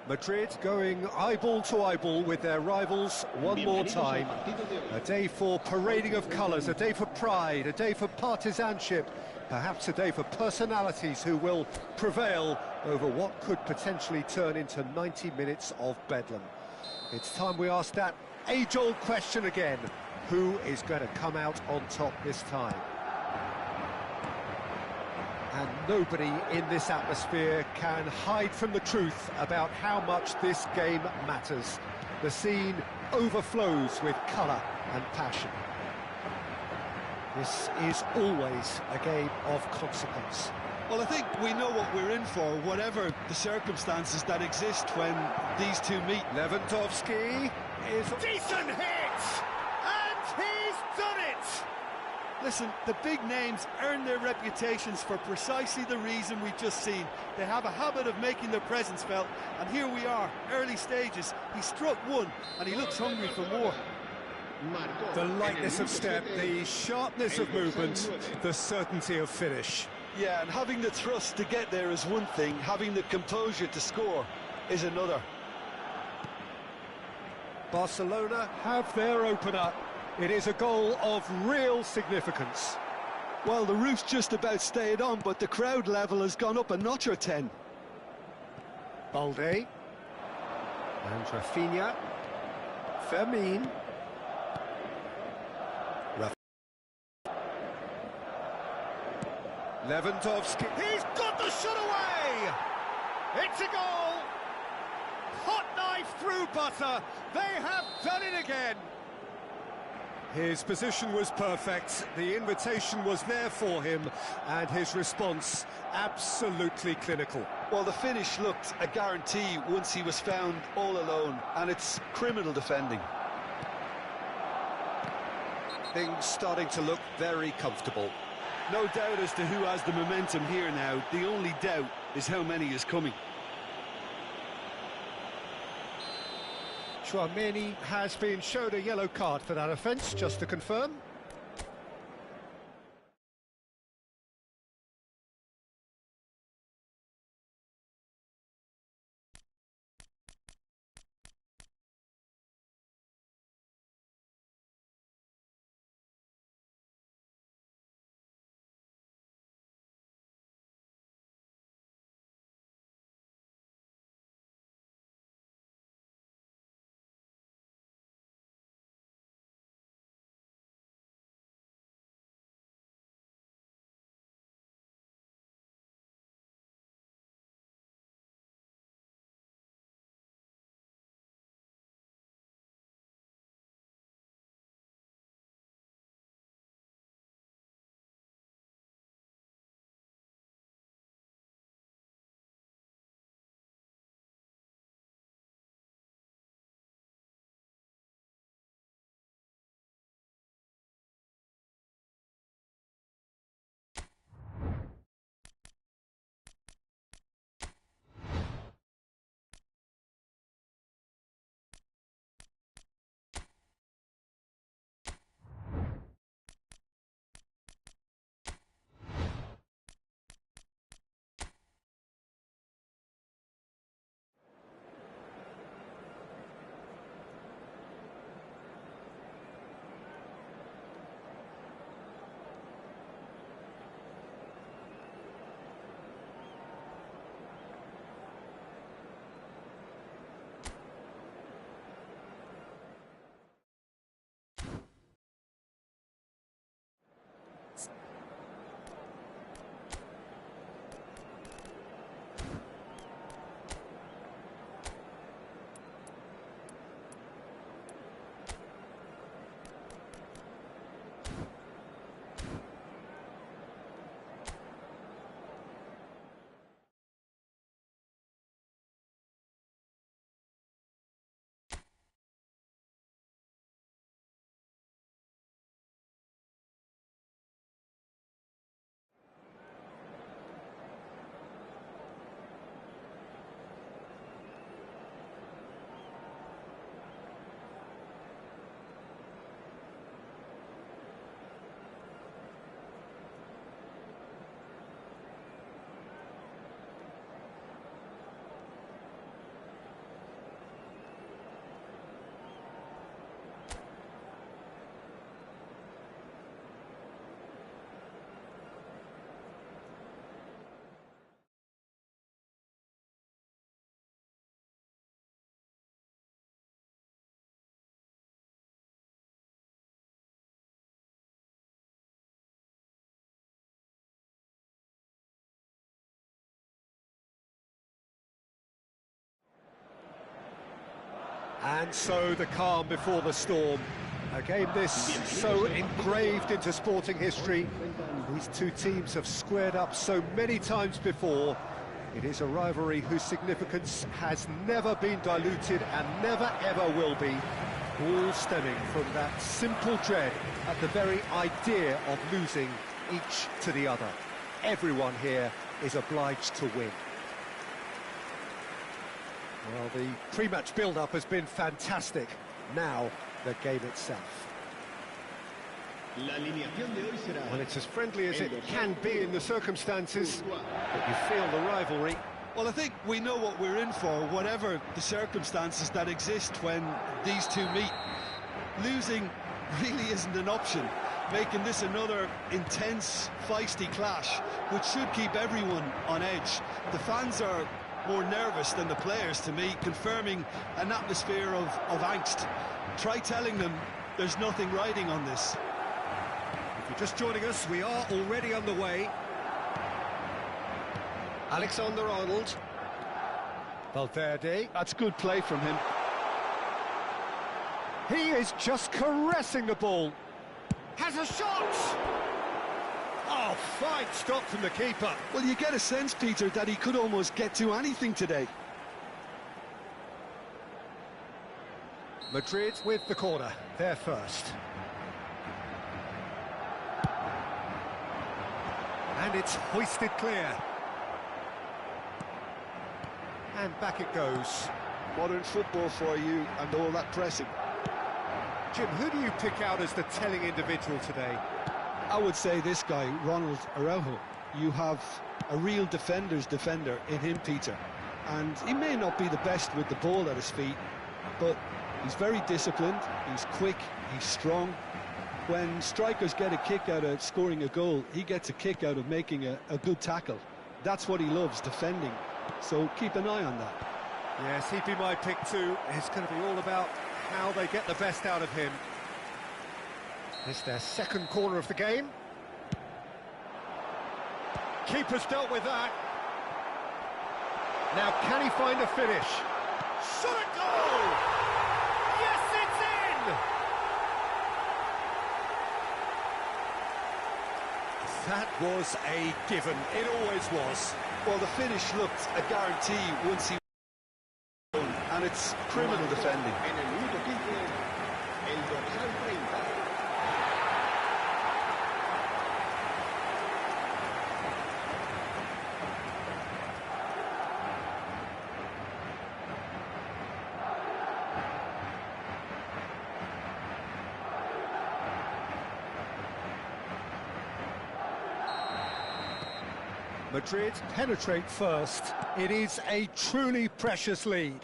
Madrid going eyeball to eyeball with their rivals one more time. A day for parading of colours, a day for pride, a day for partisanship, perhaps a day for personalities who will prevail over what could potentially turn into 90 minutes of bedlam. It's time we ask that age-old question again. Who is going to come out on top this time? And nobody in this atmosphere can hide from the truth about how much this game matters. The scene overflows with colour and passion. This is always a game of consequence. Well, I think we know what we're in for, whatever the circumstances that exist when these two meet. Lewandowski is a decent hit! And he's done it! Listen, the big names earn their reputations for precisely the reason we've just seen. They have a habit of making their presence felt, and here we are, early stages. He struck one, and he looks hungry for more. The lightness of step, the sharpness of movement, the certainty of finish. Yeah, and having the thrust to get there is one thing, having the composure to score is another. Barcelona have their opener. It is a goal of real significance. Well, the roof's just about stayed on, but the crowd level has gone up a notch or 10. Balde. And Rafinha. Fermin. Lewandowski. He's got the shot away! It's a goal! Hot knife through butter. They have done it again. His position was perfect, the invitation was there for him, and his response absolutely clinical. Well, the finish looked a guarantee once he was found all alone, and it's criminal defending. Things starting to look very comfortable. No doubt as to who has the momentum here now. The only doubt is how many is coming. Tchouaméni has been showed a yellow card for that offence, just to confirm. And so the calm before the storm. A game this so engraved into sporting history. These two teams have squared up so many times before. It is a rivalry whose significance has never been diluted and never ever will be. All stemming from that simple dread at the very idea of losing each to the other. Everyone here is obliged to win. Well, the pre-match build-up has been fantastic. Now, the game itself. Well, it's as friendly as it can be in the circumstances, but you feel the rivalry. Well, I think we know what we're in for, whatever the circumstances that exist when these two meet. Losing really isn't an option, making this another intense, feisty clash, which should keep everyone on edge. The fans are more nervous than the players, to me, confirming an atmosphere of angst. Try telling them there's nothing riding on this. If you're just joining us, we are already underway. Alexander-Arnold. Valverde. That's good play from him. He is just caressing the ball. Has a shot! Oh, fine stop from the keeper. Well, you get a sense, Peter, that he could almost get to anything today. Madrid with the corner, they're first. And it's hoisted clear. And back it goes. Modern football for you and all that pressing. Jim, who do you pick out as the telling individual today? I would say this guy, Ronald Araujo. You have a real defender's defender in him, Peter. And he may not be the best with the ball at his feet, but he's very disciplined, he's quick, he's strong. When strikers get a kick out of scoring a goal, he gets a kick out of making a good tackle. That's what he loves, defending. So keep an eye on that. Yes, he'd be my pick too. It's going to be all about how they get the best out of him. It's their second corner of the game. Keeper's dealt with that. Now, can he find a finish? Shot it goal! Yes, it's in! That was a given. It always was. Well, the finish looked a guarantee once he won, and it's criminal defending. Madrid penetrate first. It is a truly precious lead.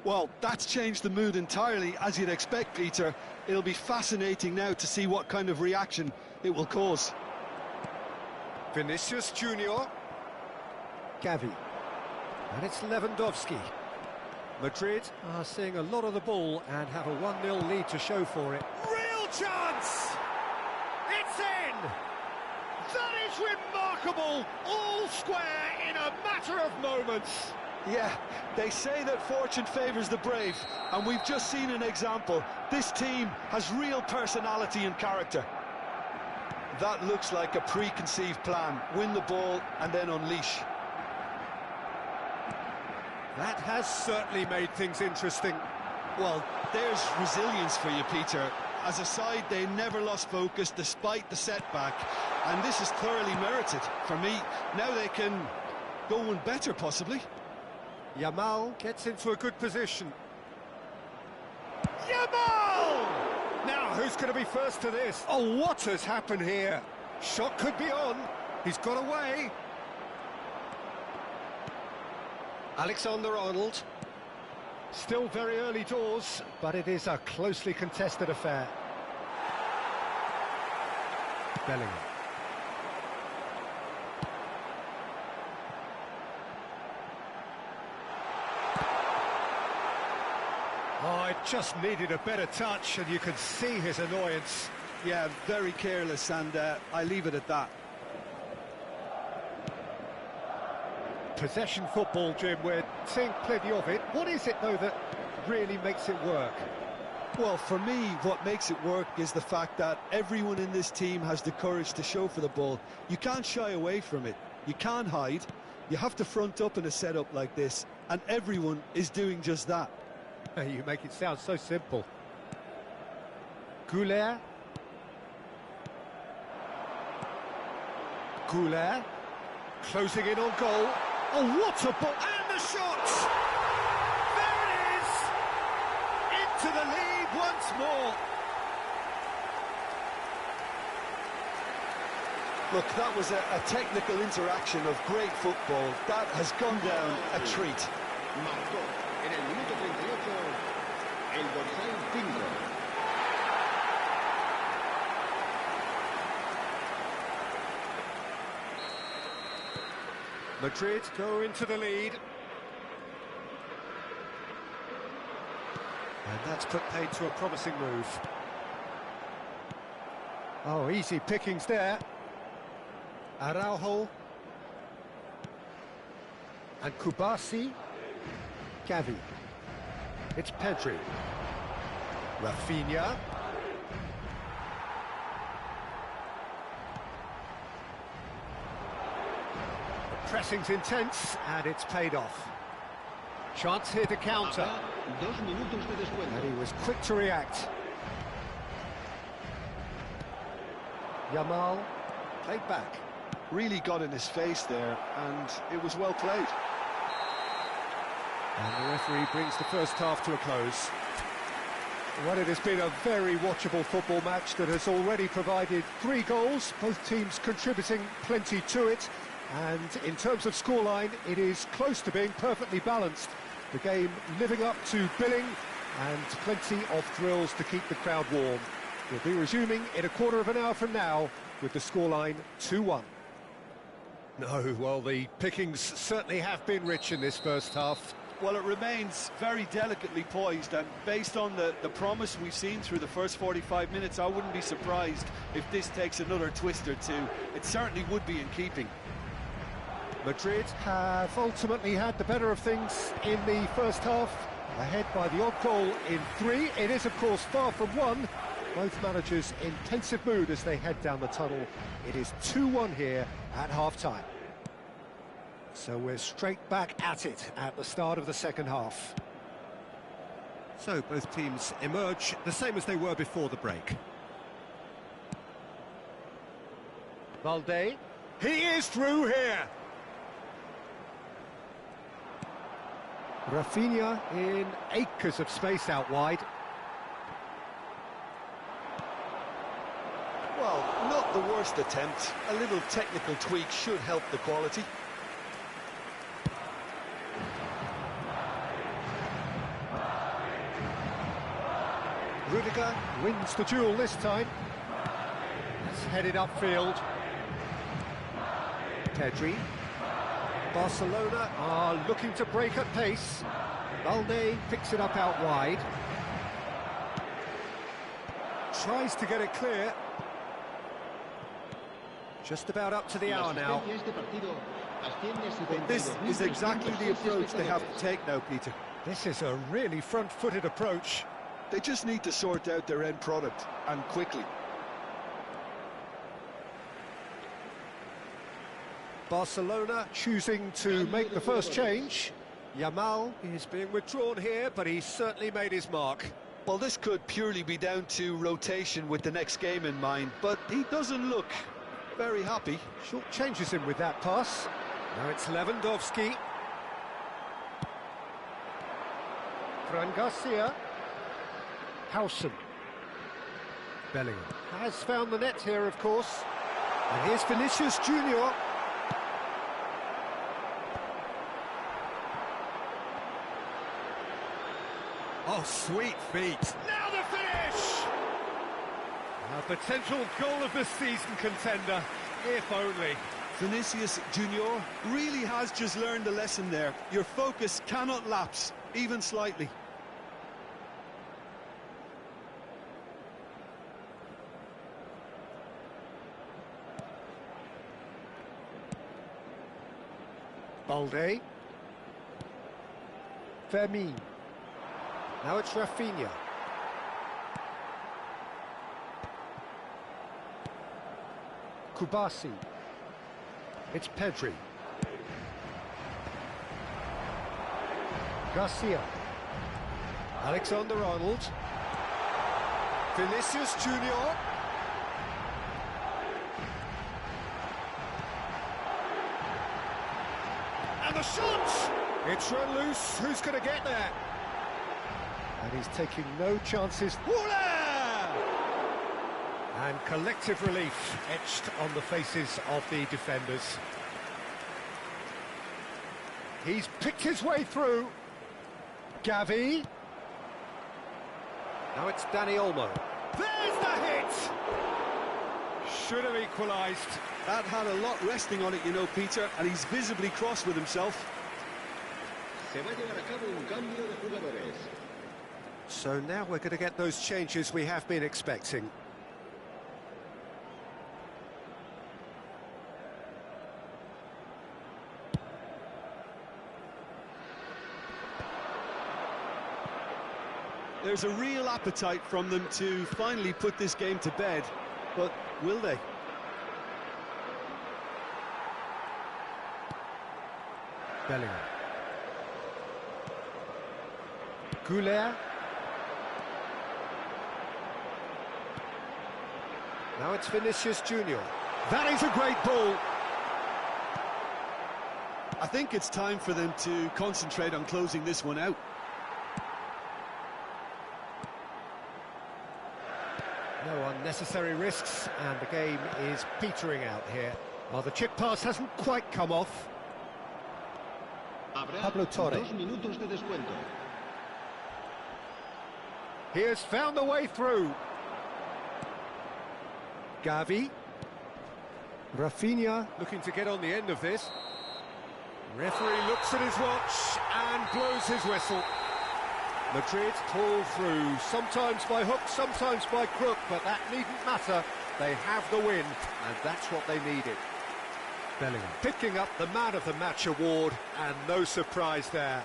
Well, that's changed the mood entirely, as you'd expect, Peter. It'll be fascinating now to see what kind of reaction it will cause. Vinicius Junior. Gavi. And it's Lewandowski. Madrid are seeing a lot of the ball and have a 1-0 lead to show for it. Real chance! It's in! That is remarkable! All square in a matter of moments. Yeah, they say that fortune favours the brave, and we've just seen an example. This team has real personality and character. That looks like a preconceived plan. Win the ball and then unleash. That has certainly made things interesting. Well, there's resilience for you, Peter. As a side, they never lost focus despite the setback, and this is thoroughly merited for me. Now they can go one better, possibly. Yamal gets into a good position. Yamal! Now, who's going to be first to this? Oh, what has happened here? Shot could be on. He's got away. Alexander-Arnold. Still very early doors, but it is a closely contested affair. Bellingham. Oh, it just needed a better touch, and you could see his annoyance. Yeah, very careless, and I leave it at that. Possession football, Jim, we're seeing plenty of it. What is it, though, that really makes it work? Well, for me, what makes it work is the fact that everyone in this team has the courage to show for the ball. You can't shy away from it. You can't hide. You have to front up in a setup like this, and everyone is doing just that. You make it sound so simple. Goulet. Goulet. Closing in on goal. Oh, what a ball! And the shot! There it is! Into the lead once more. Look, that was a technical interaction of great football. That has gone down a treat. Marcó en el minuto 38 el dorsal 5. Madrid go into the lead. And that's put paid to a promising move. Oh, easy pickings there. Araujo. And Kubasi. Gavi. It's Pedri. Rafinha. The pressing's intense, and it's paid off. Chance here to counter. 2 minutos de descuento. And he was quick to react. Yamal played back. Really got in his face there, and it was well played. And the referee brings the first half to a close. Well, it has been a very watchable football match that has already provided 3 goals, both teams contributing plenty to it. And in terms of scoreline, it is close to being perfectly balanced. The game living up to billing and plenty of thrills to keep the crowd warm. We'll be resuming in a quarter of an hour from now with the scoreline 2-1. No, well, the pickings certainly have been rich in this first half. Well, it remains very delicately poised, and based on the promise we've seen through the first 45 minutes, I wouldn't be surprised if this takes another twist or two. It certainly would be in keeping. Madrid have ultimately had the better of things in the first half, ahead by the odd goal in 3. It is, of course, far from 1. Both managers in pensive mood as they head down the tunnel. It is 2-1 here at half-time. So we're straight back at it at the start of the second half. So both teams emerge the same as they were before the break. Valde. He is through here. Rafinha in acres of space out wide. Well, not the worst attempt. A little technical tweak should help the quality. Rudiger wins the duel this time. It's headed upfield. Pedri. Barcelona are looking to break at pace. Valde picks it up out wide. Tries to get it clear. Just about up to the hour now. This is exactly the approach they have to take now, Peter. This is a really front-footed approach. They just need to sort out their end product, and quickly. Barcelona choosing to make the first change. Yamal is being withdrawn here, but he's certainly made his mark. Well, this could purely be down to rotation with the next game in mind, but he doesn't look very happy. Short changes him with that pass. Now it's Lewandowski. Fran Garcia. Howson. Bellingham has found the net here, of course. And here's Vinicius Junior. Oh, sweet feet. Now the finish! A potential goal of the season contender, if only. Vinicius Junior really has just learned a lesson there. Your focus cannot lapse, even slightly. Balde. Fermin. Now it's Rafinha. Kubasi. It's Pedri. Garcia. Alexander-Arnold. Vinicius Junior. And the shot! It's run loose. Who's going to get there? And he's taking no chances. And collective relief etched on the faces of the defenders. He's picked his way through. Gavi. Now it's Dani Olmo. There's the hit! Should have equalised. That had a lot resting on it, you know, Peter, and he's visibly cross with himself. Se va a llevar a cabo un cambio de jugadores. So now we're going to get those changes we have been expecting. There's a real appetite from them to finally put this game to bed, but will they? Bellingham. Goulet. Now it's Vinicius Junior. That is a great ball. I think it's time for them to concentrate on closing this one out. No unnecessary risks, and the game is petering out here. Well, the chip pass hasn't quite come off. Pablo Torre. 2 minutos de descuento. He has found the way through. Gavi. Rafinha looking to get on the end of this. Referee looks at his watch and blows his whistle. Madrid pull through, sometimes by hook, sometimes by crook, but that needn't matter. They have the win, and that's what they needed. Bellingham picking up the Man of the Match award, and no surprise there.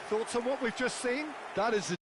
Thoughts on what we've just seen? That is